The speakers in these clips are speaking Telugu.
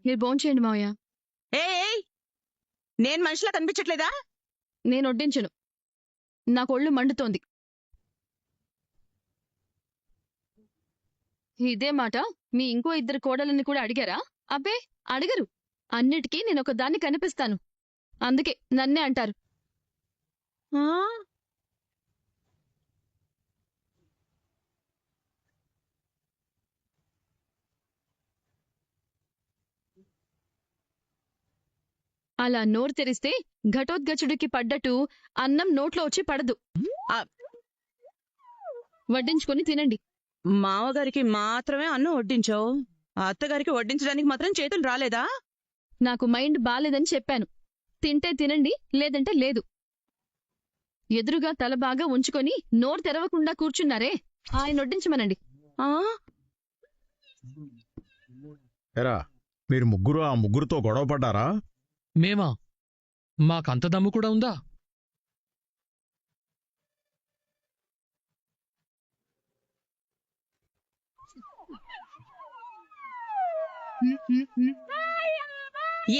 మీరు భోంచేయండి మావయ్య. ఏయ్, నేను మనిషిలా కనిపించట్లేదా? నేను వడ్డించను. నాకు ఒళ్ళు మండుతోంది. ఇదే మాట మీ ఇంకో ఇద్దరు కోడలని కూడా అడిగారా? అబ్బే, అడగరు. అన్నిటికీ నేనొక దాన్ని కనిపిస్తాను. అందుకే నన్నే అంటారు. ఆ? అలా నోరు తెరిస్తే ఘటోద్గచుడికి పడ్డట్టు అన్నం నోట్లో వచ్చి పడదు. ఆ, వడ్డించుకొని తినండి. మావగారికి మాత్రమే అన్నం వడ్డించావు, అత్తగారికి వడ్డించడానికి మాత్రం చేతులు రాలేదా? నాకు మైండ్ బాలేదని చెప్పాను. తింటే తినండి, లేదంటే లేదు. ఎదురుగా తల బాగా ఉంచుకొని నోరు తెరవకుండా కూర్చున్నారే, ఆయన వడ్డించమనండి. ఆ? ఎరా, మీరు ముగ్గురు ఆ ముగ్గురుతో గొడవ పడ్డారా? మేమా? మాకంత దమ్ము కూడా ఉందా?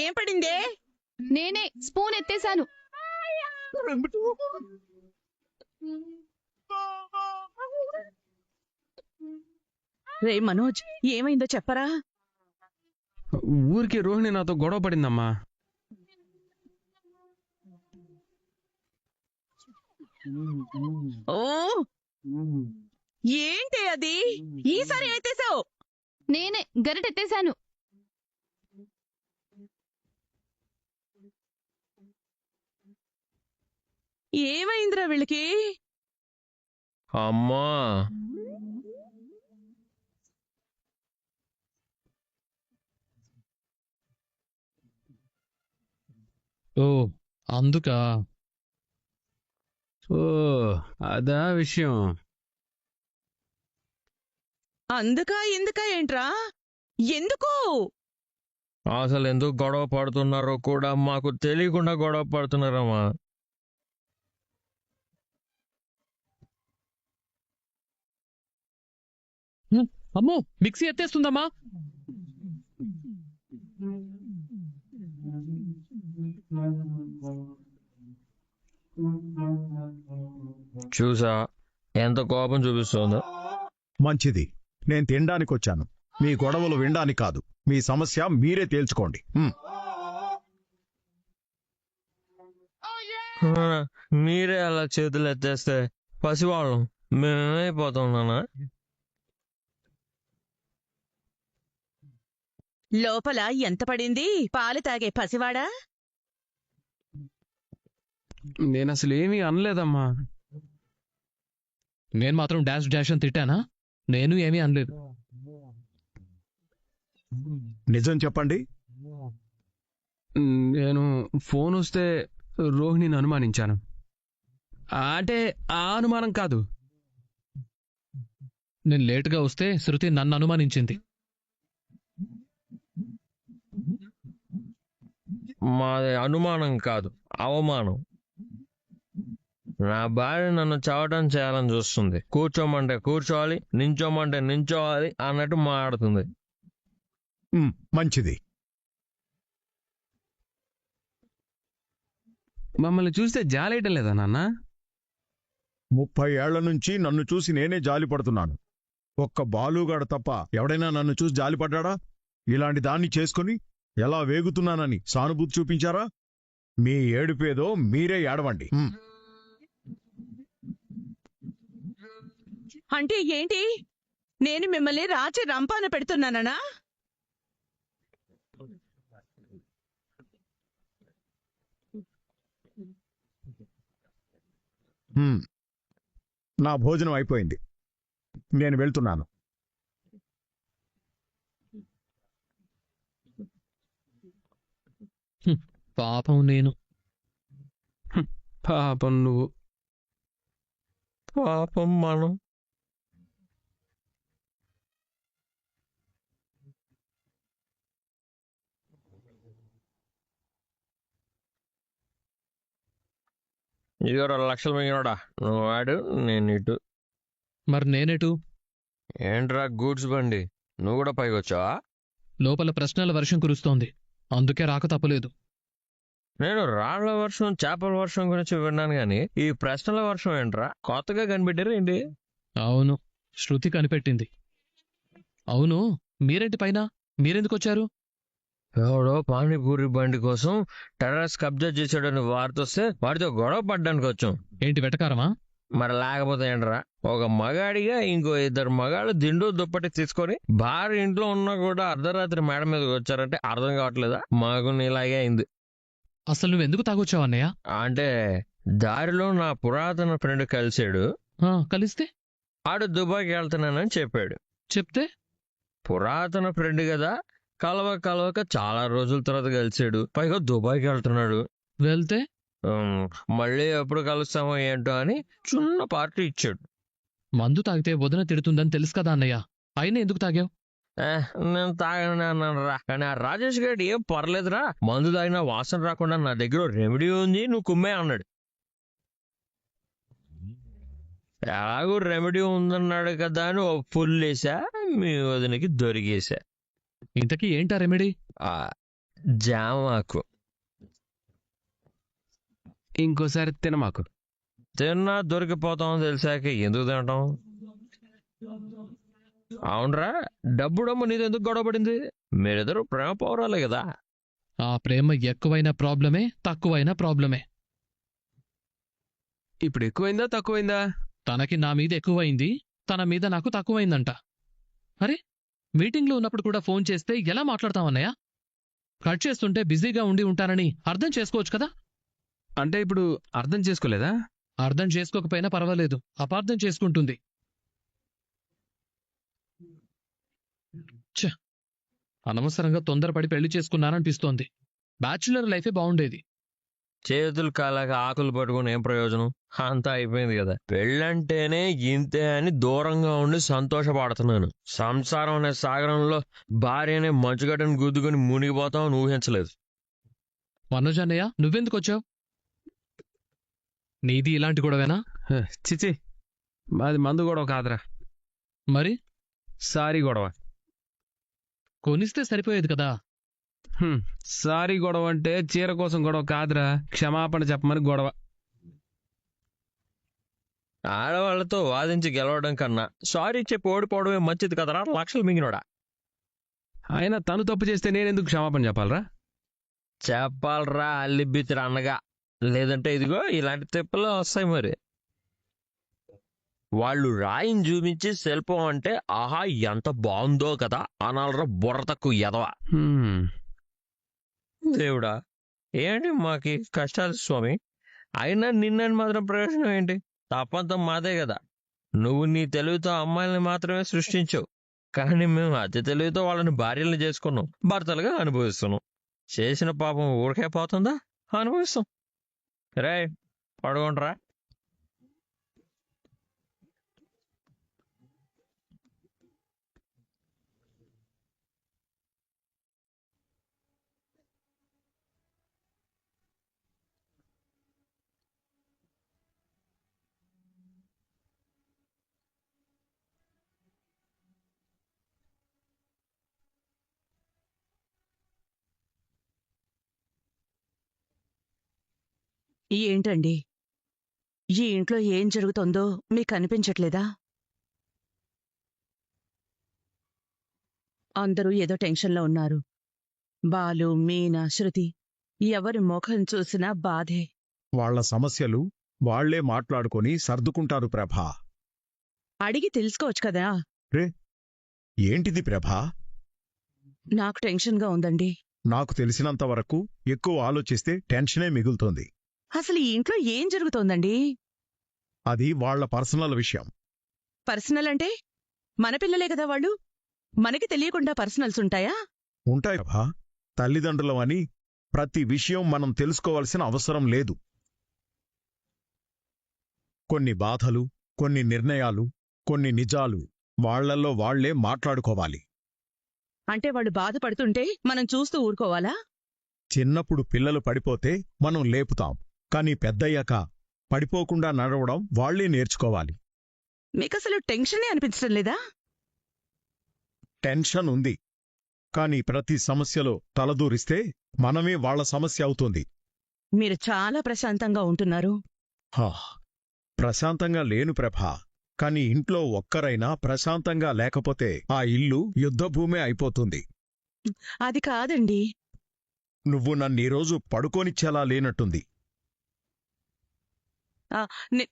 ఏం పడిందే? నేనే స్పూన్ ఎత్తేశాను. రే మనోజ్, ఏమైందో చెప్పరా? ఊరికి రోహిణి నాతో గొడవ పడిందమ్మా. ఓ, ఏంటి అది? ఈసారి ఎత్తేసావు? నేనే గరిటెత్తేశాను. ఏమైందిరా వీళ్ళకి? అమ్మా, ఓ అందుకా? ఓ, అదా విషయం. అందుకా ఎందుకా ఏంట్రా? ఎందుకు? అసలు ఎందుకు గొడవ పడుతున్నారో కూడా మాకు తెలియకుండా గొడవ పడుతున్నారమ్మా. అమ్మో, మిక్సీ ఎత్తేస్తుందమ్మా. చూసా ఎంత కోపం చూపిస్తుందో. మంచిది, నేను తినడానికొచ్చాను, మీ గొడవలు వినడానికి కాదు. మీ సమస్య మీరే తేల్చుకోండి. మీరే అలా చేతులు ఎత్తేస్తే పసివాళ్ళం మేమేమైపోతున్నానా? లోపల ఎంత పడింది? పాలు తాగే పసివాడా? నేనసలు ఏమీ అనలేదమ్మా. నేను మాత్రం డాష్ డాష్ అని తిట్టానా? నేను ఏమీ అనలేదు. నిజం చెప్పండి. నేను ఫోన్ వస్తే రోహిణిని అనుమానించాను. అంటే ఆ అనుమానం కాదు. నేను లేటుగా వస్తే శృతి నన్ను అనుమానించింది. మాది అనుమానం కాదు, అవమానం. నా భార్య నన్ను చావటం చేయాలని చూస్తుంది. కూర్చోమంటే కూర్చోవాలి, నించోమంటే నించోవాలి అన్నట్టు మాట్లాడుతుంది. మంచిది. మమ్మల్ని చూస్తే జాలేయటం లేదా నాన్న? 30 ఏళ్ల నుంచి నన్ను చూసి నేనే జాలిపడుతున్నాను. ఒక్క బాలుగాడు తప్ప ఎవడైనా నన్ను చూసి జాలిపడ్డా? ఇలాంటి దాన్ని చేసుకుని ఎలా వేగుతున్నానని సానుభూతి చూపించారా? మీ ఏడుపేదో మీరే ఏడవండి. అంటే ఏంటి? నేను మిమ్మల్ని రాచి రంపాన పెడుతున్నానా? నా భోజనం అయిపోయింది, నేను వెళ్తున్నాను. పాపం నేను. పాపం నువ్వు. పాపం మనం. ఇదిగో 2 లక్షలు మిగిలినోడా, నువ్వు వాడు, నేను ఇటు. మరి నేనేటు? ఏంట్రా గూడ్స్ బండి, నువ్వు కూడా పైకి వచ్చావా? లోపల ప్రశ్నల వర్షం కురుస్తోంది. అందుకే రాక తప్పలేదు. నేను రాళ్ల వర్షం చేపల వర్షం గురించి విన్నాను గాని ఈ ప్రశ్నల వర్షం ఏంట్రా కొత్తగా కనిపెట్టారు ఏంటి? అవును, శృతి కనిపెట్టింది. అవును, మీరేంటి పైన? మీరెందుకొచ్చారు? ఎవడో పానీపూరి బండి కోసం టెర్రస్ కబ్జా చేశాడని వార్తొస్తే వాడితో గొడవ పడ్డానికి వచ్చాం. ఏంటి వెటకారమా? మరి లేకపోతే ఏంట్రా, ఒక మగాడిగా ఇంకో ఇద్దరు మగాళ్ళు దిండు దుప్పటి తీసుకొని భార్య ఇంట్లో ఉన్నా కూడా అర్ధరాత్రి మేడ మీదకి వచ్చారంటే అర్థం కావట్లేదా? మాకు నీలాగే అయింది. అసలు నువ్వెందుకు తాగొచ్చావు అన్నయ్య? అంటే దారిలో నా పురాతన ఫ్రెండ్ కలిశాడు. కలిస్తే? ఆడు దుబాయ్కి వెళ్తున్నానని చెప్పాడు. చెప్తే? పురాతన ఫ్రెండ్ కదా, కలవక చాలా రోజుల తర్వాత కలిశాడు. పైగా దుబాయ్కి వెళ్తున్నాడు. వెళ్తే? మళ్ళీ ఎప్పుడు కలుస్తామో ఏంటో అని చిన్న పార్టీ ఇచ్చాడు. మందు తాగితే వదిన తిడుతుందని తెలుసు కదా అన్నయ్య, అయినా ఎందుకు తాగావు? నేను తాగనే అన్నాను రా, కానీ ఆ రాజేష్ గారు ఏం పర్లేదురా, మందు తాగినా వాసన రాకుండా నా దగ్గర రెమెడీ ఉంది, నువ్వు కుమ్మే అన్నాడు. ఎలాగూ రెమెడీ ఉందన్నాడు కదా అని ఓ ఫుల్ వేసా, మీ వదినకి దొరికేసా. ఇంతకీ ఏంటా రెమెడీ? జామాకు. ఇంకోసారి తినమాకు. తిన్నా దొరికిపోతాం తెలిసాక ఎందుకు తినటం? అవునరా, డబ్బు నీతో ఎందుకు గొడవపడింది? మీరిద్దరు ప్రేమ పౌరాలే కదా. ఆ ప్రేమ ఎక్కువైన ప్రాబ్లమే, తక్కువైన ప్రాబ్లమే. ఇప్పుడు ఎక్కువైందా తక్కువైందా? తనకి నా మీద ఎక్కువైంది, తన మీద నాకు తక్కువైందంట. అరే, మీటింగ్లో ఉన్నప్పుడు కూడా ఫోన్ చేస్తే ఎలా మాట్లాడతామన్నయ్య? కట్ చేస్తుంటే బిజీగా ఉండి ఉంటానని అర్థం చేసుకోవచ్చు కదా. అంటే ఇప్పుడు అర్థం చేసుకోలేదా? అర్థం చేసుకోకపోయినా పర్వాలేదు, అపార్థం చేసుకుంటుంది. అనవసరంగా తొందరపడి పెళ్లి చేసుకున్నాననిపిస్తోంది. బ్యాచులర్ లైఫే బాగుండేది. చేతులు కాలాక ఆకులు పట్టుకుని ఏం ప్రయోజనం? అంతా అయిపోయింది కదా. పెళ్ళంటేనే ఇంతే అని దూరంగా ఉండి సంతోషపడుతున్నాను. సంసారం అనే సాగరంలో భార్యనే మంచుగడ్డను గుద్దుకుని మునిగిపోతామని ఊహించలేదు. మనోజ్ అన్నయ్య, నువ్వెందుకొచ్చావు? నీది ఇలాంటి గొడవేనా? చిచి, మాది మందు గొడవ కాదురా. మరి? సారీ గొడవ. కొనిస్తే సరిపోయేది కదా. సారీ గొడవ అంటే చీర కోసం గొడవ కాదురా, క్షమాపణ చెప్పమని గొడవ. ఆడవాళ్లతో వాదించి గెలవడం కన్నా సారీ చెప్పి ఓడిపోవడమే మంచిది కదరా, లక్షలు మింగినోడా. అయినా తను తప్పు చేస్తే నేనెందుకు క్షమాపణ చెప్పాలరా? చెప్పాలరా అల్లిబ్బితిరా అన్నగా, లేదంటే ఇదిగో ఇలాంటి తిప్పలు వస్తాయి. మరి వాళ్ళు రాయిని చూపించి శిల్పం అంటే ఆహా ఎంత బాగుందో కదా అనాలరా, బుర్ర తక్కువ ఎదవా. దేవుడా, ఏంటి మాకి కష్టాలు స్వామి? అయినా నిన్నని మాత్రం ప్రయోజనం ఏంటి? తప్పంతా మాదే కదా. నువ్వు నీ తెలివితో అమ్మాయిల్ని మాత్రమే సృష్టించావు, కానీ మేము అతి తెలివితో వాళ్ళని భార్యలను చేసుకున్నాం, భర్తలుగా అనుభవిస్తున్నాం. చేసిన పాపం ఊరికే పోతుందా? అనుభవిస్తాం. రే పడుకోండిరా. ఏంటండి, ఈ ఇంట్లో ఏం జరుగుతుందో మీకు అనిపించట్లేదా? అందరూ ఏదో టెన్షన్లో ఉన్నారు. బాలు, మీనా, శృతి, ఎవరి ముఖం చూసినా బాధే. వాళ్ళ సమస్యలు వాళ్లే మాట్లాడుకొని సర్దుకుంటారు ప్రభా. అడిగి తెలుసుకోవచ్చు కదా. ఏంటిది ప్రభా? నాకు టెన్షన్గా ఉందండి. నాకు తెలిసినంత వరకు ఎక్కువ ఆలోచిస్తే టెన్షనే మిగులుతోంది. అసలు ఈ ఇంట్లో ఏం జరుగుతోందండి? అది వాళ్ల పర్సనల్ విషయం. పర్సనల్ అంటే మన పిల్లలే కదా వాళ్ళు, మనకి తెలియకుండా పర్సనల్స్ ఉంటాయా? ఉంటాయి ప్రభా. తల్లిదండ్రులం అని ప్రతి విషయం మనం తెలుసుకోవాల్సిన అవసరం లేదు. కొన్ని బాధలు, కొన్ని నిర్ణయాలు, కొన్ని నిజాలు వాళ్లల్లో వాళ్లే మాట్లాడుకోవాలి. అంటే వాళ్ళు బాధపడుతుంటే మనం చూస్తూ ఊరుకోవాలా? చిన్నప్పుడు పిల్లలు పడిపోతే మనం లేపుతాం, కానీ పెద్దయ్యాక పడిపోకుండా నడవడం వాళ్లే నేర్చుకోవాలి. మీకసలు టెన్షనే అనిపించడం లేదా? టెన్షన్ ఉంది, కానీ ప్రతి సమస్యలో తలదూరిస్తే మనమే వాళ్ళ సమస్య అవుతుంది. మీరు చాలా ప్రశాంతంగా ఉంటున్నారు. హా, ప్రశాంతంగా లేను ప్రభా. కాని ఇంట్లో ఒక్కరైనా ప్రశాంతంగా లేకపోతే ఆ ఇల్లు యుద్ధభూమే అయిపోతుంది. అది కాదండి. నువ్వు నన్నీరోజు పడుకోనిచ్చేలా లేనట్టుంది. ఆ, నే-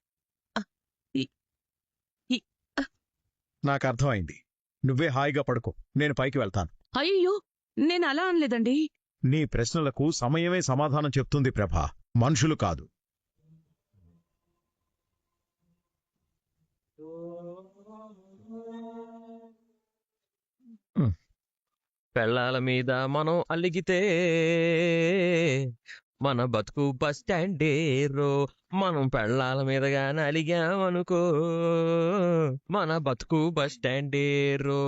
ఆ, ఈ- ఈ- నాకర్థమైంది. నువ్వే హాయిగా పడుకో, నేను పైకి వెళ్తాను. అయ్యో, నేను అలా అనలేదండి. నీ ప్రశ్నలకు సమయమే సమాధానం చెప్తుంది ప్రభా, మనుషులు కాదు. పెళ్ళాల మీద మనం అలిగితే మన బతుకు బస్ స్టాండేరో. మనం పెళ్ళాల మీద గాని అలిగామనుకో మన బతుకు బస్ స్టాండేరో.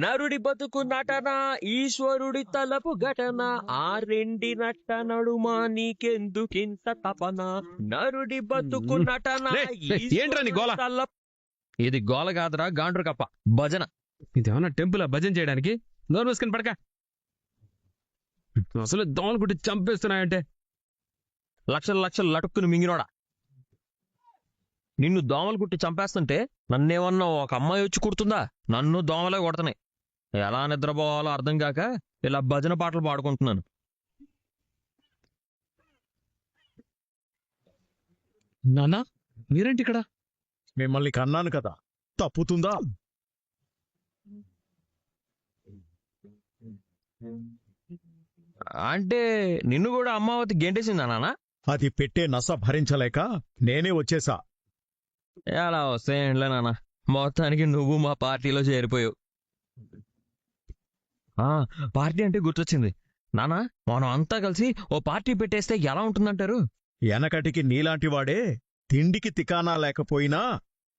నరుడి బతుకు నటన, ఈశ్వరుడి తలపు ఘటన, ఆ రెండి నట్ట నడుమా నీకెందుకింత తపన. నరుడి బతుకు నటన, ఏంట్రా నీ గోల? ఇది గోల కాదురా, గాండ్రు కప్ప భజన. ఇదేమన్నా టెంపుల్ భజన చేయడానికి? నోరు మూసుకొని పడక. అసలు దోమలు కుట్టి చంపేస్తున్నాయంటే. లక్షలు లక్షలు లటుక్కుని మింగినోడా. నిన్ను దోమలు కుట్టి చంపేస్తుంటే నన్నేమన్నా ఒక అమ్మాయి వచ్చి కుడుతుందా? నన్ను దోమలే కొడుతున్నాయి. ఎలా నిద్రపోవాలో అర్థం కాక ఇలా భజన పాటలు పాడుకుంటున్నాను. నాన్నా, మీరేంటి ఇక్కడ? మిమ్మల్ని కన్నాను కదా, తప్పుతుందా? అంటే నిన్ను కూడా అమ్మావతి గెంటేసిందా నాన్న? అది పెట్టే నస భరించలేక నేనే వచ్చేసా. ఎలా వస్తే ఏంట్లే నాన్న, మొత్తానికి నువ్వు మా పార్టీలో చేరిపోయావు. పార్టీ అంటే గుర్తొచ్చింది నాన్న, మనం అంతా కలిసి ఓ పార్టీ పెట్టేస్తే ఎలా ఉంటుందంటారు? ఎనకటికి నీలాంటివాడే తిండికి తికానా లేకపోయినా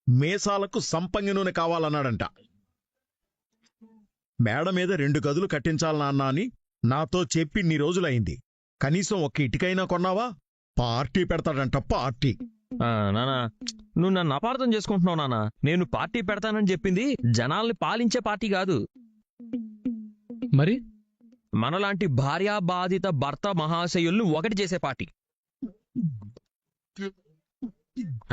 మేసాలకు సంపంగి నూనె కావాలన్నాడంట. మేడ మీద 2 గదులు కట్టించాలి నాన్న అని నాతో చెప్పి ఇన్ని రోజులైంది. కనీసం ఒక్క ఇటుకైనా కొన్నావా? Party పెడతాడంట, party. నానా, నువ్వు నన్ను అపార్థం చేసుకుంటున్నావు నాన్న. నేను పార్టీ పెడతానని చెప్పింది జనాల్ని పాలించే పార్టీ కాదు. మరి మనలాంటి భార్యా బాధిత భర్త మహాశయుల్ని ఒకటి చేసే పార్టీ.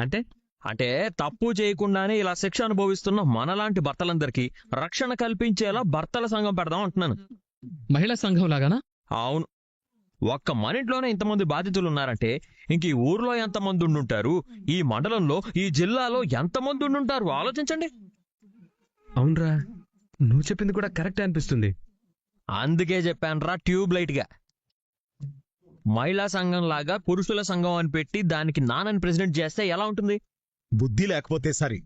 అంటే అంటే తప్పు చేయకుండానే ఇలా శిక్ష అనుభవిస్తున్న మనలాంటి భర్తలందరికీ రక్షణ కల్పించేలా భర్తల సంఘం పెడదాం అంటున్నాను. మహిళా సంఘం లాగానా? అవును. ఒక్క మన ఇంట్లోనే ఇంతమంది బాధితులు ఉన్నారంటే ఇంక ఈ ఊర్లో ఎంతమంది ఉండుంటారు, ఈ మండలంలో ఈ జిల్లాలో ఎంతమంది ఉండుంటారు ఆలోచించండి. అవునరా, నువ్వు చెప్పింది కూడా కరెక్ట్ అనిపిస్తుంది. అందుకే చెప్పానురా ట్యూబ్ లైట్ గా. మహిళా సంఘం లాగా పురుషుల సంఘం అని పెట్టి దానికి నాన్నని ప్రెసిడెంట్ చేస్తే ఎలా ఉంటుంది? బుద్ధి లేకపోతే సరి.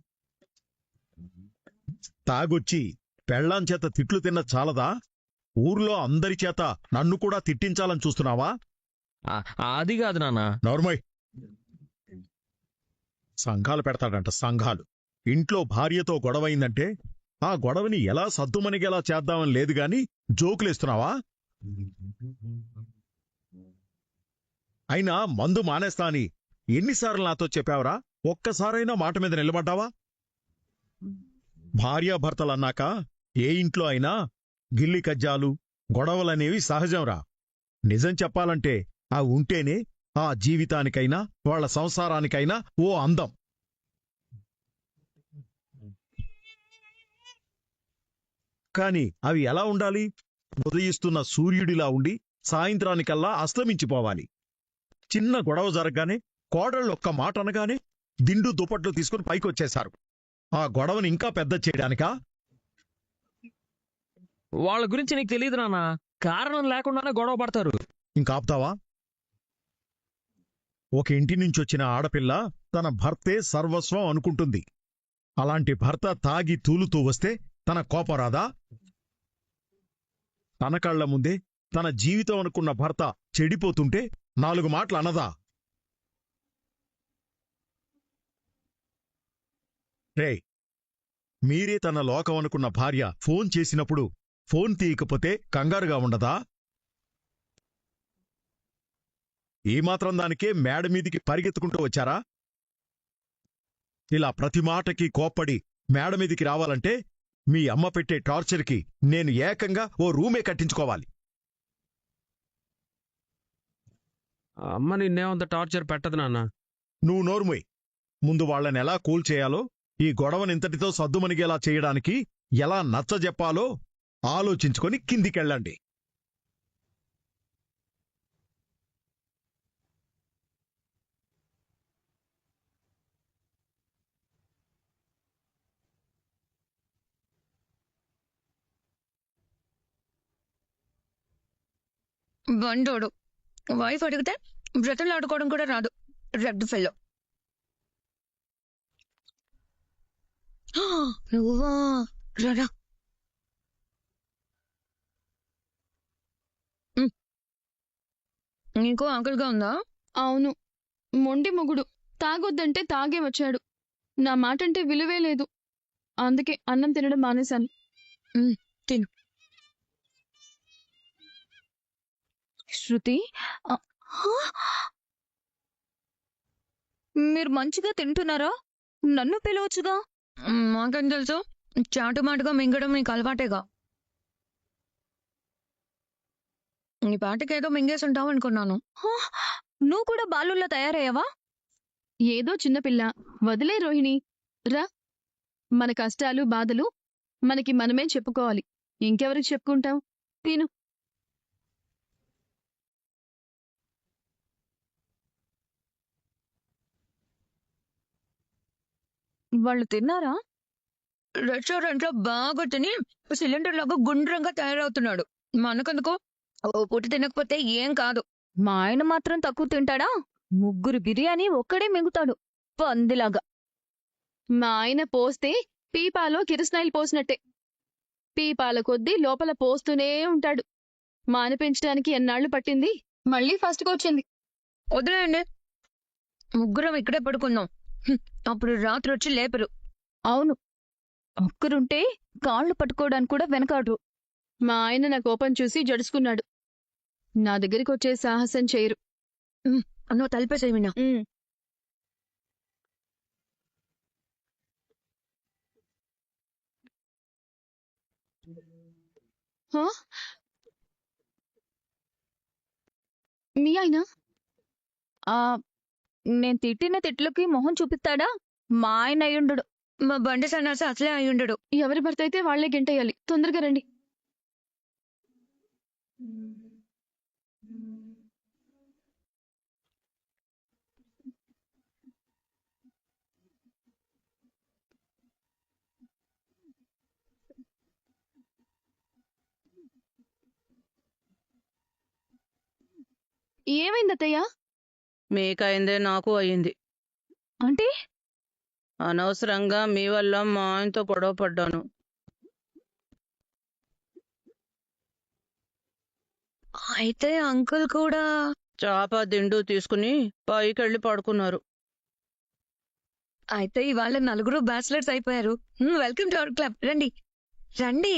తాగొచ్చి పెళ్ళాం చేత తిట్లు తిన్న చాలదా? ఊర్లో అందరి చేత నన్ను కూడా తిట్టించాలని చూస్తున్నావా? అది కాదు నాన్న. నోర్మయ్. సంఘాలు పెడతాడంట, సంఘాలు. ఇంట్లో భార్యతో గొడవైందంటే ఆ గొడవని ఎలా సద్దుమణిగేలా చేద్దామని లేదు గాని జోకులేస్తున్నావా? అయినా మందు మానేస్తా అని ఎన్నిసార్లు నాతో చెప్పావురా? ఒక్కసారైనా మాట మీద నిలబడ్డావా? భార్యాభర్తలన్నాక ఏ ఇంట్లో అయినా గిల్లి కజ్జాలు గొడవలనేవి సహజంరా. నిజం చెప్పాలంటే ఆ ఉంటేనే ఆ జీవితానికైనా వాళ్ళ సంసారానికైనా ఓ అందం. కాని అవి ఎలా ఉండాలి? ఉదయిస్తున్న సూర్యుడిలా ఉండి సాయంత్రానికల్లా అస్తమించిపోవాలి. చిన్న గొడవ జరగగానే కోడళ్ళు ఒక్క మాట అనగానే దిండు దుప్పట్లు తీసుకుని పైకొచ్చేశారు. ఆ గొడవని ఇంకా పెద్ద చేయడానికా? వాళ్ళ గురించి నీకు తెలియదు నాన్న. కారణం లేకుండానే గొడవ పడతారు. ఇంకాపుతావా? ఒక ఇంటి నుంచొచ్చిన ఆడపిల్ల తన భర్తే సర్వస్వం అనుకుంటుంది. అలాంటి భర్త తాగి తూలుతూ వస్తే తన కోపం రాదా? తన కళ్ల ముందే తన జీవితం అనుకున్న భర్త చెడిపోతుంటే 4 మాటలు అనదా? రే, మీరే తన లోకం అనుకున్న భార్య ఫోన్ చేసినప్పుడు ఫోన్ తీయకపోతే కంగారుగా ఉండదా? ఈ మాత్రం దానికే మేడ మీదికి పరిగెత్తుకుంటూ వచ్చారా? ఇలా ప్రతి మాటకి కోప్పడి మేడ మీదికి రావాలంటే మీ అమ్మ పెట్టే టార్చర్కి నేను ఏకంగా ఓ రూమే కట్టించుకోవాలి. అమ్మ నిన్నేమంత టార్చర్ పెట్టదు నాన్న. నువ్వు నోర్ముయ్. ముందు వాళ్ళని ఎలా కూల్ చేయాలో, ఈ గొడవనింతటితో సద్దుమణిగేలా చేయడానికి ఎలా నచ్చజెప్పాలో ఆలోచించుకొని కిందికెళ్ళండి. బండోడు వైఫ్ అడిగితే బ్రతలు ఆడుకోవడం కూడా రాదు. Red fellow. నువ్వా? రారా. నీకు ఆకలిగా ఉందా? అవును, మొండి మొగుడు. తాగొద్దంటే తాగే వచ్చాడు. నా మాటంటే విలువే లేదు. అందుకే అన్నం తినడం మానేశాను. తిను. శృతి, మీరు మంచిగా తింటున్నారా? నన్ను పిలవచ్చుగా. మాకేం తెలుసు? చాటుమాటుగా మింగడం నీకు అలవాటేగా. నీ పాటికేదో మింగేసి ఉంటావు అనుకున్నాను. నువ్వు కూడా బాలుల్లా తయారయ్యావా? ఏదో చిన్నపిల్ల. వదిలే రోహిణి. రా. మన కష్టాలు బాధలు మనకి మనమే చెప్పుకోవాలి. ఇంకెవరికి చెప్పుకుంటాం? తిను. వాళ్ళు తిన్నారా? రెస్టారెంట్ లో బాగా తిని సిలిండర్ లాగా గుండ్రంగా తయారవుతున్నాడు. మనకందుకు ఓ పూట తినకపోతే ఏం కాదు. మా ఆయన మాత్రం తక్కువ తింటాడా? 3 బిర్యానీ ఒక్కడే మింగుతాడు పందిలాగా. మా ఆయన పోస్తే పీపాలో కిరసనాయిలు పోసినట్టే. పీపాల కొద్దీ లోపల పోస్తూనే ఉంటాడు. మాన పెంచడానికి ఎన్నాళ్లు పట్టింది, మళ్ళీ ఫస్ట్గా వచ్చింది. వదిలేయండి, ముగ్గురం ఇక్కడే పడుకుందాం. అప్పుడు రాత్రి వచ్చి లేపరు. అవును, ఒక్కరుంటే కాళ్ళు పట్టుకోవడానికి కూడా వెనకాడు. మా ఆయన నా కోపం చూసి జడుచుకున్నాడు. నా దగ్గరికి వచ్చే సాహసం చేయరు. నువ్వు తలిపేసేమినా? మీ ఆయన నేను తిట్టిన తిట్లకి మొహం చూపిస్తాడా? మా ఆయన అయ్యుండడు. మా బండి సన్నాసి అసలే అయ్యుండడు. ఎవరి భర్త అయితే వాళ్లే గెంటేయాలి. తొందరగా రండి. ఏమైంది అత్తయ్య? మీకైందే నాకు అయింది. అంటే అనవసరంగా మీ వల్ల మా ఆయనతో గొడవ పడ్డాను. అయితే అంకుల్ కూడా చాప దిండు తీసుకుని పైకెళ్ళి పడుకున్నారు. అయితే ఇవాళ నలుగురు బ్యాచిలర్స్ అయిపోయారు. Welcome to our club. రండి రండి.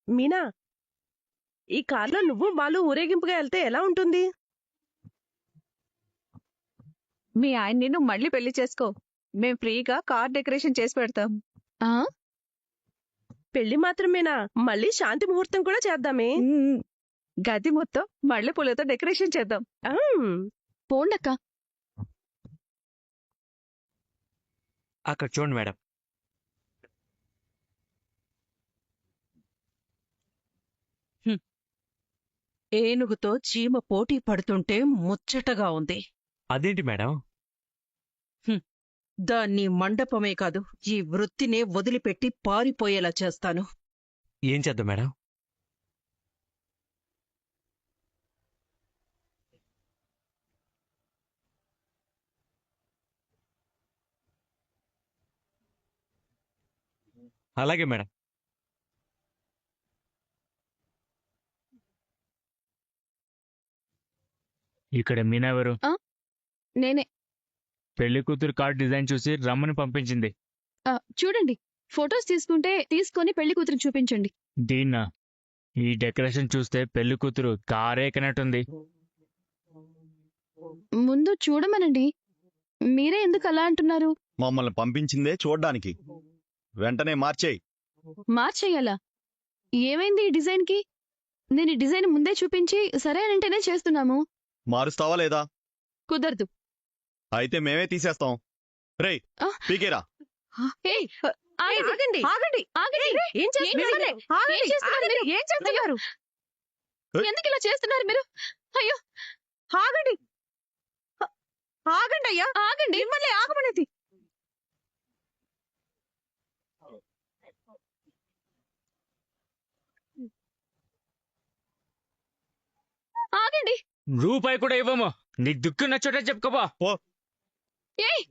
మీనా, ఈ కార్లో నువ్వు బాలు ఊరేగింపుగా వెళ్తే ఎలా ఉంటుంది? మీ ఆయన నిన్ను మళ్ళీ పెళ్లి చేసుకో. మేం ఫ్రీగా కార్ డెకరేషన్ చేసి పెడతాం. పెళ్లి మాత్రమేనా, మళ్ళీ శాంతి ముహూర్తం కూడా చేద్దామే. గది మొత్తం మళ్ళీ పూలతో డెకరేషన్ చేద్దాం. పోండక్క. అక్కడ చూడండి మేడం. ఏనుగుతో చీమ పోటీ పడుతుంటే ముచ్చటగా ఉంది. అదేంటి మేడం? దాన్ని మండపమే కాదు, ఈ వృత్తినే వదిలిపెట్టి పారిపోయేలా చేస్తాను. ఏం చేద్దాం మేడం? అలాగే మేడం. ఇక్కడ మీనా ఎవరు? నేనే. పెళ్లి కూతురు కార్డ్ డిజైన్ చూసి రమ్మని పంపించింది. చూడండి, ఫొటోస్ తీసుకొని పెళ్లి కూతురు చూపించండి. దీన్నా? ఈ డెకరేషన్ చూస్తే పెళ్లి కూతురు కారే ఎక్కనట్టుంది. ముందు చూడమనండి. మీరే ఎందుకు అలా అంటున్నారు? మమ్మల్ని పంపించిందే చూడ్డానికి. వెంటనే మార్చేయి. మార్చేయాలా? ఏమైంది ఈ డిజైన్ కి? నేను ఈ డిజైన్ ముందే చూపించి సరే అనంటేనే చేస్తున్నాము. మారుస్తావా లేదా? కుదరదు. అయితే మేమే తీసేస్తాం. రేయ్ పీకేరా. ఏయ్, ఆగండి ఆగండి ఆగండి. ఏం చేస్తున్నారు? ఏం చేస్తున్నారు మీరు? ఏం చేస్తున్నారు? ఎందుకు ఇలా చేస్తున్నారు మీరు? అయ్యో, ఆగండి ఆగండి అయ్యా, ఆగండి. మిమ్మల్ని ఆగమనేది. ఆగండి. రూపాయి కూడా ఇవ్వము. నీకు దుక్కు నచ్చోటే చెప్పుకోబా. ఏయ్,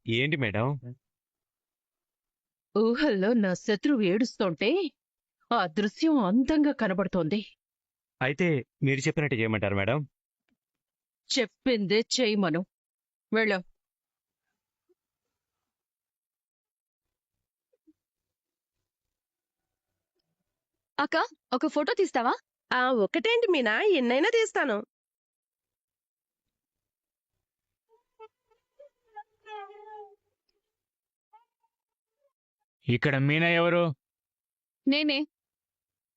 ఏంటి మేడం? ఊహల్లో నా శత్రువు ఏడుస్తుంటే ఆ దృశ్యం అందంగా కనబడుతోంది. అయితే మీరు చెప్పినట్టు చేయమంటారు మేడం? చెప్పిందే చేయమను. వెళ్ళాం. అక్క, ఒక ఫోటో తీస్తావా? ఒకటేంటి మీనా, ఎన్నైనా తీస్తాను. ఇక్కడ మీనా ఎవరు? నేనే.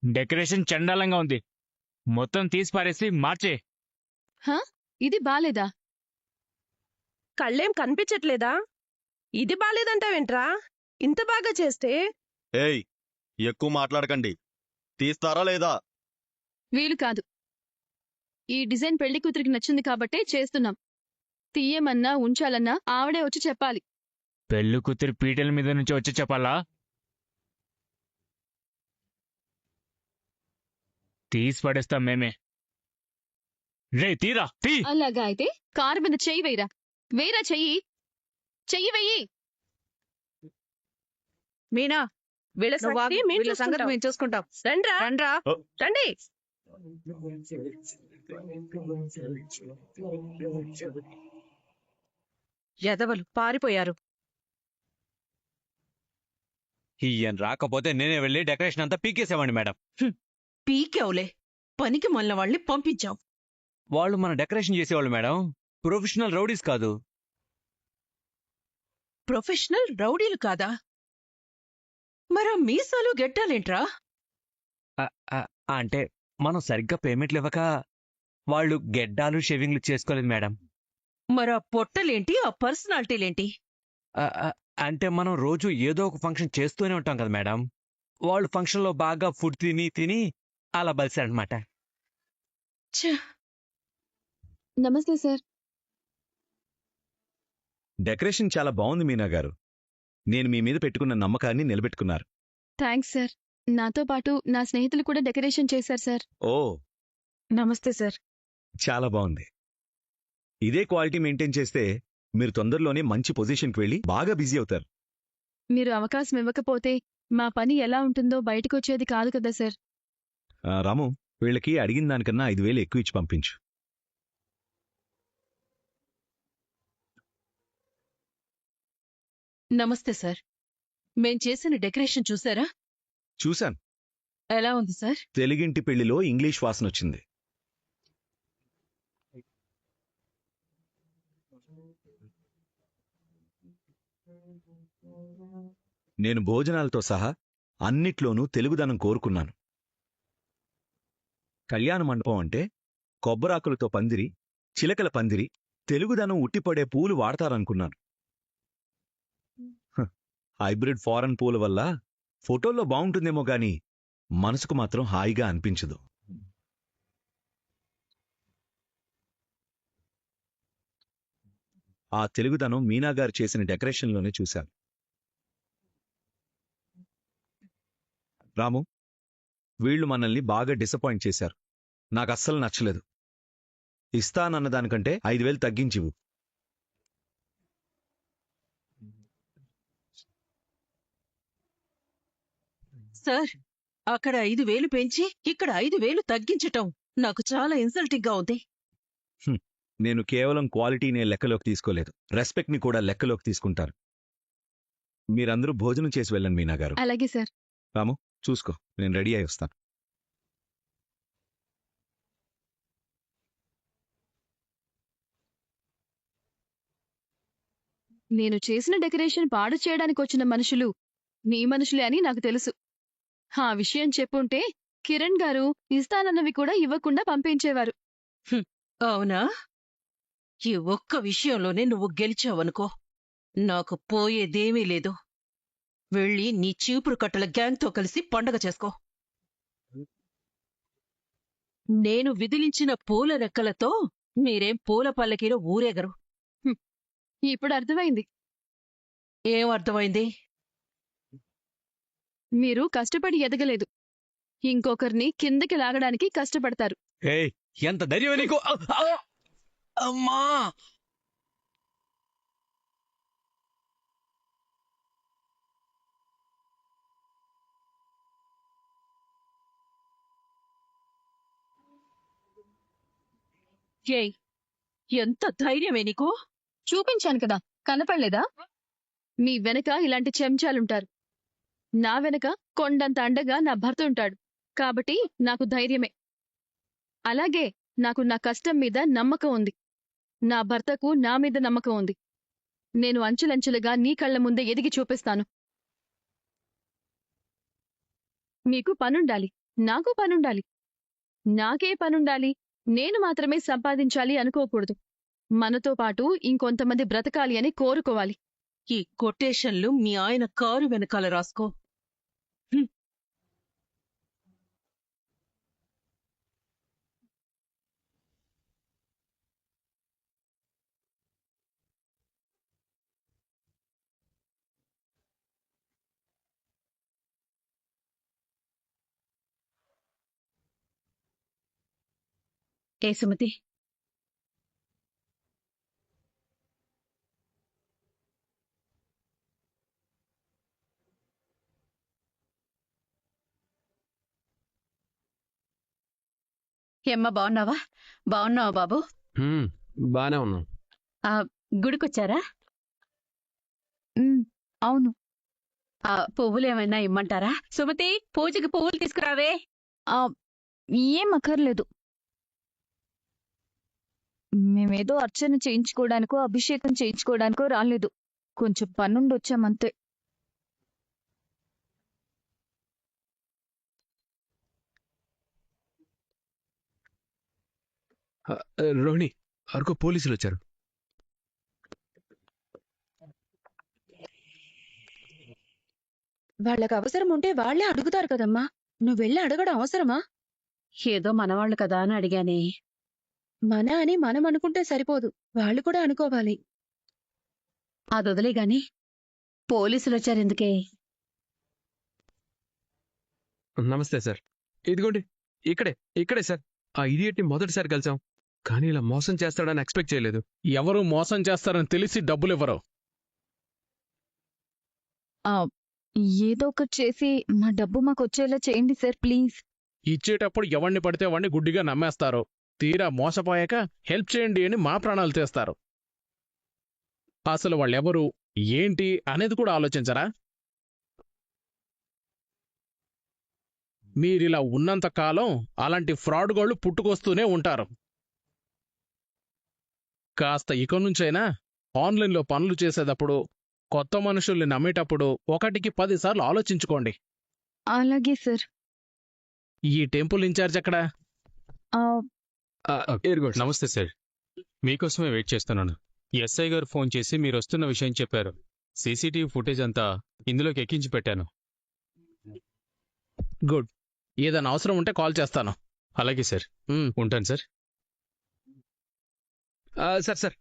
డెకరేషన్ చండాలంగా ఉంది. మొత్తం తీసి పారేసి మార్చే. ఇది బాలేదా? కళ్ళేం కనిపించట్లేదా? ఇది బాలేదంటావేంట్రా? ఇంత బాగా చేస్తే. ఏయ్ ఎక్కువ మాట్లాడకండి. తీస్తారా లేదా? వీలు కాదు. ఈ డిజైన్ పెళ్లి కూతురికి నచ్చింది కాబట్టే చేస్తున్నాం. తీయమన్నా ఉంచాలన్నా ఆవిడే వచ్చి చెప్పాలి. పెళ్లి కూతురు పీటల మీద నుంచి వచ్చి చెప్పాలా? తీసి పడేస్తాం మేమే. రే తీరా, తీ. అలాగా అయితే కారు మీద చెయ్యి వేయరా. వేరా చెయ్యి. చెయ్యి వెయ్యి. మీనా, వీళ్ళ సంగతి మేము చూసుకుంటాం. రండ్రా రండ్రా రండి. ఎదవలు పారిపోయారు. ఈయన రాకపోతే నేనే వెళ్ళి డెకరేషన్ అంతా పీకేసేవాడిని మేడం. పీకేవులే, పనికి మొన్న వాళ్ళని పంపించావు. వాళ్ళు మన డెకరేషన్ చేసేవాళ్ళు మేడం, ప్రొఫెషనల్ రౌడీస్ కాదు. ప్రొఫెషనల్ రౌడీలు కాదా? మరా మీసాలు గెట్టాలేంట్రా? అంటే మనం సరిగ్గా పేమెంట్లు ఇవ్వక వాళ్ళు గెడ్డాలు షేవింగ్లు చేసుకోలేదు మేడం. మరా పొట్టలేంటి, ఆ పర్సనాలిటీలేంటి? అంటే మనం రోజు ఏదో ఒక ఫంక్షన్ చేస్తూనే ఉంటాం కదా మేడం. వాళ్ళు ఫంక్షన్లో బాగా ఫుడ్ తిని తిని అలా బలిసారనమాట. నమస్తే సార్. డెకరేషన్ చాలా బాగుంది మీనా గారు. నేను మీ మీద పెట్టుకున్న నమ్మకాన్ని నిలబెట్టుకున్నారు. Thanks sir. నాతో పాటు నా స్నేహితులు కూడా డెకరేషన్ చేశారు సార్. ఓ నమస్తే సార్. చాలా బాగుంది. ఇదే క్వాలిటీ మెయింటైన్ చేస్తే మీరు తొందరలోనే మంచి పొజిషన్కి వెళ్ళి బాగా బిజీ అవుతారు. మీరు అవకాశం ఇవ్వకపోతే మా పని ఎలా ఉంటుందో బయటకు వచ్చేది కాదు కదా సార్. రాము, వీళ్ళకి అడిగిన దానికన్నా 5,000 ఎక్కువ ఇచ్చి పంపించు. నమస్తే సార్. మేం చేసిన డెకరేషన్ చూసారా? చూశాను. ఎలా ఉంది సార్? తెలుగింటి పెళ్లిలో ఇంగ్లీష్ వాసన వచ్చింది. నేను భోజనాలతో సహా అన్నిట్లోనూ తెలుగుదనం కోరుకున్నాను. కళ్యాణ మండపం అంటే కొబ్బరాకులతో పందిరి, చిలకల పందిరి, తెలుగుదనం ఉట్టిపడే పూలు వాడతారనుకున్నాను. హైబ్రిడ్ ఫారెన్ పూల వల్ల ఫోటోల్లో బాగుంటుందేమో గాని మనసుకు మాత్రం హాయిగా అనిపించదు. ఆ తెలుగుదనం మీనాగారు చేసిన డెకరేషన్లోనే చూశాను. రాము, వీళ్లు మనల్ని బాగా డిసప్పాయింట్ చేశారు. నాకు అస్సలు నచ్చలేదు. ఇస్తానన్న దానికంటే 5,000 తగ్గించివు. సార్, అక్కడ 5,000 పెంచి ఇక్కడ 5,000 తగ్గించటం నాకు చాలా ఇన్సల్టింగ్ గా ఉంది. నేను కేవలం క్వాలిటీనే లెక్కలోకి తీసుకోలేదు, రెస్పెక్ట్ ని కూడా లెక్కలోకి తీసుకుంటాను. మీరందరూ భోజనం చేసి వెళ్ళండి మీనాగారు. అలాగే సార్. రాము, చూసుకో, నేను రెడీ అయి వస్తాను. నేను చేసిన డెకరేషన్ పాడు చేయడానికి వచ్చిన మనుషులు నీ మనుషులే అని నాకు తెలుసు. ఆ విషయం చెప్పుంటే కిరణ్ గారు ఇస్తానన్నవి కూడా ఇవ్వకుండా పంపించేవారు. అవునా? ఈ ఒక్క విషయంలోనే నువ్వు గెలిచావనుకో, నాకు పోయేదేమీ లేదు. వెళ్ళి నీ చీపురు కట్టల గ్యాంగ్తో కలిసి పండగ చేసుకో. నేను విదిలించిన పూల రెక్కలతో మీరేం పూల పల్లకీలో ఊరేగరు. ఇప్పుడు అర్థమైంది. ఏం అర్థమైంది? మీరు కష్టపడి ఎదగలేదు, ఇంకొకరిని కిందకి లాగడానికి కష్టపడతారు. ఎంత ధైర్యమే నీకు! అమ్మా! ఏయ్, ఎంత ధైర్యమే నీకు! చూపించాను కదా, కనపడలేదా? మీ వెనక ఇలాంటి చెంచాలుంటారు. నా వెనక కొండంత అండగా నా భర్త ఉంటాడు. కాబట్టి నాకు ధైర్యమే. అలాగే నాకు నా కష్టం మీద నమ్మకం ఉంది. నా భర్తకు నా మీద నమ్మకం ఉంది. నేను అంచెలంచెలుగా నీ కళ్ల ముందే ఎదిగి చూపిస్తాను. మీకు పనుండాలి, నాకు పనుండాలి. నాకే పనుండాలి, నేను మాత్రమే సంపాదించాలి అనుకోకూడదు. మనతో పాటు ఇంకొంతమంది బ్రతకాలి అని కోరుకోవాలి. ఈ కొటేషన్లు మీ ఆయన కారు వెనకాల రాసుకో. ఏ సుమతి, ఏమ్మా, బాగున్నావా? బాగున్నావా బాబు? బానే ఉన్నాం. గుడికొచ్చారా? అవును. పువ్వులు ఏమైనా ఇమ్మంటారా? సుమతి, పూజకి పువ్వులు తీసుకురావే. ఏం అక్కర్లేదు. మేమేదో అర్చన చేయించుకోవడానికో అభిషేకం చేయించుకోవడానికో రాలేదు. కొంచెం పనుండి వచ్చామంతే. రోహిణి, అరకు పోలీసులు వచ్చారు. వాళ్ళకి అవసరం ఉంటే వాళ్లే అడుగుతారు కదమ్మా. నువ్వు వెళ్ళి అడగడం అవసరమా? ఏదో మనవాళ్ళు కదా అని అడిగానే. మన అని మనం అనుకుంటే సరిపోదు, వాళ్ళు కూడా అనుకోవాలి. అదొదలే గాని పోలీసులు వచ్చారెందుకే? నమస్తే సార్. ఇదిగోండి, ఇక్కడే సార్. ఆ ఇడియట్ని మొదటిసారి కలిసాం, కానీ ఇలా మోసం చేస్తాడని ఎక్స్పెక్ట్ చేయలేదు. ఎవరు మోసం చేస్తారని తెలిసి డబ్బులివ్వరు. ఏదో ఒకటి చేసి మా డబ్బు మాకు వచ్చేలా చేయండి సార్, ప్లీజ్. ఇచ్చేటప్పుడు ఎవరిని పడితే వాడిని గుడ్డిగా నమ్మేస్తారు. తీరా మోసపోయాక హెల్ప్ చేయండి అని మా ప్రాణాలు తీస్తారు. అసలు వాళ్ళెవరు, ఏంటి అనేది కూడా ఆలోచించరా? మీరిలా ఉన్నంత కాలం అలాంటి ఫ్రాడ్ గోళ్లు పుట్టుకొస్తూనే ఉంటారు. కాస్త ఇక నుంచైనా ఆన్లైన్లో పనులు చేసేటప్పుడు, కొత్త మనుషుల్ని నమ్మేటప్పుడు 1కి 10 సార్లు ఆలోచించుకోండి. అలాగే సార్. ఈ టెంపుల్ ఇన్ఛార్జ్ ఎక్కడా? నమస్తే సార్. మీకోసమే వెయిట్ చేస్తున్నాను. ఎస్ఐ గారు ఫోన్ చేసి మీరు వస్తున్న విషయం చెప్పారు. సీసీటీవీ ఫుటేజ్ అంతా ఇందులోకి ఎక్కించి పెట్టాను. గుడ్. ఏదైనా అవసరం ఉంటే కాల్ చేస్తాను. అలాగే సార్. ఉంటాను సార్. సార్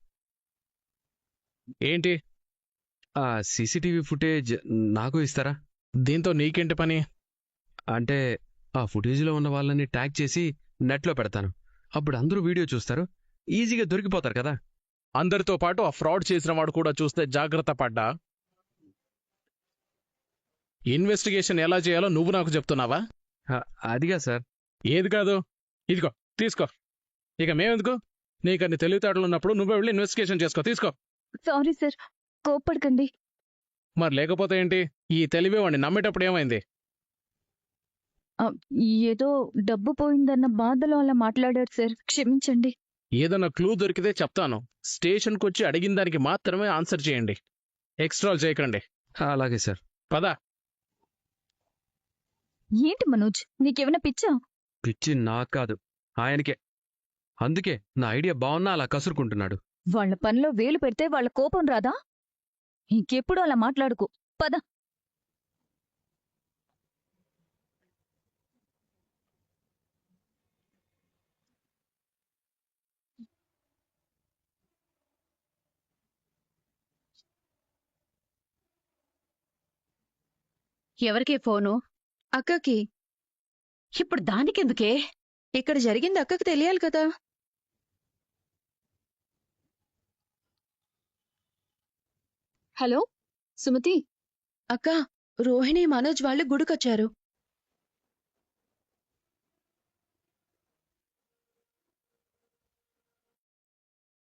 ఏంటి? సీసీటీవీ ఫుటేజ్ నాకు ఇస్తారా? దీంతో నీకేంటి పని? అంటే ఆ ఫుటేజ్లో ఉన్న వాళ్ళని ట్యాగ్ చేసి నెట్లో పెడతాను. అప్పుడు అందరూ వీడియో చూస్తారు, ఈజీగా దొరికిపోతారు కదా. అందరితో పాటు ఆ ఫ్రాడ్ చేసిన వాడు కూడా చూస్తే జాగ్రత్త పడ్డా. ఇన్వెస్టిగేషన్ ఎలా చేయాలో నువ్వు నాకు చెప్తున్నావా? అదిగా సార్. ఏది కాదు? ఇదిగో తీసుకో. ఇక మేమెందుకు? నీకన్ని తెలివితేటలు ఉన్నప్పుడు నువ్వే వెళ్ళి ఇన్వెస్టిగేషన్ చేసుకో. తీసుకో. సారీ సార్, కోప్పడకండి. మరి లేకపోతే ఏంటి? ఈ తెలివే వాడిని నమ్మేటప్పుడు ఏమైంది? ఏదో డబ్బు పోయిందన్న బాధలో అలా మాట్లాడారు సార్, క్షమించండి. ఏదన్నా క్లూ దొరికితే చెప్తాను. స్టేషన్కి వచ్చి అడిగిన దానికి మాత్రమే ఆన్సర్ చేయండి. ఎక్స్ట్రాలు చేయకండి. అలాగే సార్. పదా. ఏంటి మనోజ్, నీకేమైనా పిచ్చా? పిచ్చి నాకు కాదు, ఆయనకే. అందుకే నా ఐడియా బాగున్నా అలా కసురుకుంటున్నాడు. వాళ్ళ పనిలో వేలు పెడితే వాళ్ళ కోపం రాదా? ఇంకెప్పుడు అలా మాట్లాడుకో. పద. ఎవరికే ఫోను? అక్కకి. ఇప్పుడు దానికెందుకే? ఇక్కడ జరిగింది అక్కకి తెలియాలి కదా. హలో సుమతి. అక్క, రోహిణి మనోజ్ వాళ్ళు గుడికొచ్చారు.